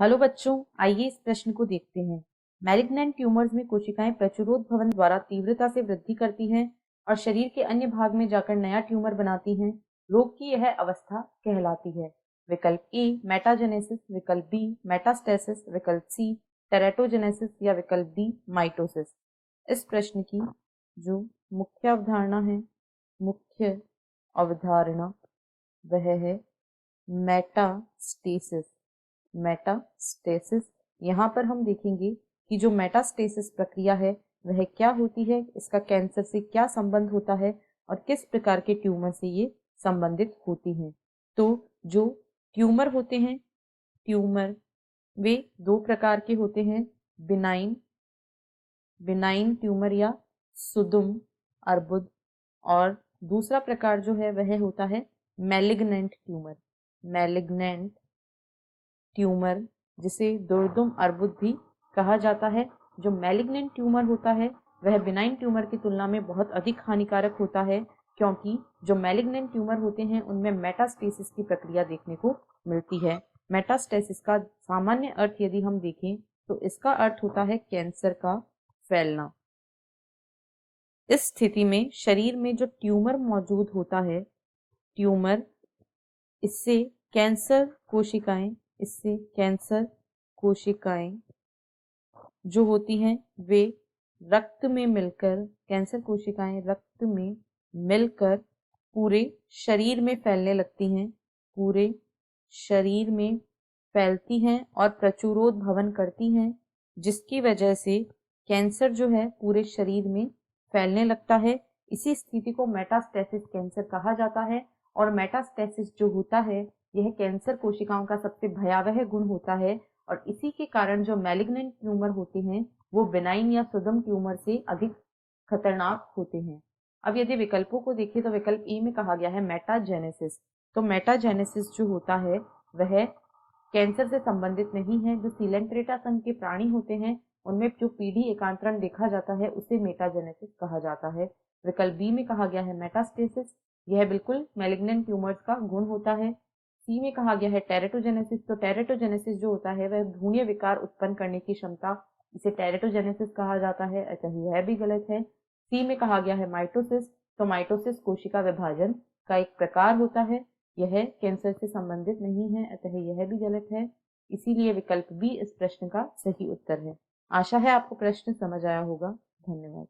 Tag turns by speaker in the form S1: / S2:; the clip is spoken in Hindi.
S1: हेलो बच्चों, आइए इस प्रश्न को देखते हैं। मैलिग्नेंट ट्यूमर्स में कोशिकाएं प्रचुरोद भवन द्वारा तीव्रता से वृद्धि करती हैं और शरीर के अन्य भाग में जाकर नया ट्यूमर बनाती हैं। रोग की यह अवस्था कहलाती है। विकल्प ए मेटाजेनेसिस, विकल्प बी मेटास्टेसिस, विकल्प सी टेरेटोजेनेसिस या विकल्प डी माइटोसिस। इस प्रश्न की जो मुख्य अवधारणा वह है मेटास्टेसिस। मेटास्टेसिस यहाँ पर हम देखेंगे कि जो मेटास्टेसिस प्रक्रिया है वह क्या होती है, इसका कैंसर से क्या संबंध होता है और किस प्रकार के ट्यूमर से ये संबंधित होती हैं। तो जो ट्यूमर होते हैं, ट्यूमर वे दो प्रकार के होते हैं, बिनाइन ट्यूमर या सुदुम अर्बुद, और दूसरा प्रकार जो है वह होता है मैलिग्नेंट ट्यूमर जिसे दुर्दुम अर्बुद भी कहा जाता है। जो मैलिग्नेंट ट्यूमर होता है वह बिनाइन ट्यूमर की तुलना में बहुत अधिक हानिकारक होता है, क्योंकि जो मैलिग्नेंट ट्यूमर होते हैं उनमें मेटास्टेसिस की प्रक्रिया देखने को मिलती है। मेटास्टेसिस का सामान्य अर्थ यदि हम देखें तो इसका अर्थ होता है कैंसर का फैलना। इस स्थिति में शरीर में जो ट्यूमर मौजूद होता है, इससे कैंसर कोशिकाएं जो होती हैं वे कैंसर कोशिकाएं रक्त में मिलकर पूरे शरीर में फैलने लगती हैं, पूरे शरीर में फैलती हैं और प्रचुरोद भवन करती हैं, जिसकी वजह से कैंसर जो है पूरे शरीर में फैलने लगता है। इसी स्थिति को मेटास्टेसिस कैंसर कहा जाता है। और मेटास्टेसिस जो होता है यह कैंसर कोशिकाओं का सबसे भयावह गुण होता है, और इसी के कारण जो मैलिग्नेंट ट्यूमर होते हैं वो बिनाइन या सुदम ट्यूमर से अधिक खतरनाक होते हैं। अब यदि विकल्पों को देखें तो विकल्प ए में कहा गया है मेटाजेनेसिस। तो मेटाजेनेसिस जो होता है वह कैंसर से संबंधित नहीं है। जो सीलेंट्रेटा संघ के प्राणी होते हैं उनमें जो पीढ़ी एकांतरण देखा जाता है उसे मेटाजेनेसिस कहा जाता है। विकल्प बी में कहा गया है मेटास्टेसिस, यह बिल्कुल मैलिग्नेंट ट्यूमर्स का गुण होता है। सी में कहा गया है टेरेटोजेनेसिस। तो टेरेटोजेनेसिस जो होता है वह भ्रूणीय विकार उत्पन्न करने की क्षमता, इसे टेरेटोजेनेसिस कहा जाता है, अतः यह भी गलत है। सी में कहा गया है माइटोसिस। तो माइटोसिस कोशिका विभाजन का एक प्रकार होता है, यह कैंसर से संबंधित नहीं है, अतः यह भी गलत है। इसीलिए विकल्प बी इस प्रश्न का सही उत्तर है। आशा है आपको प्रश्न समझ आया होगा। धन्यवाद।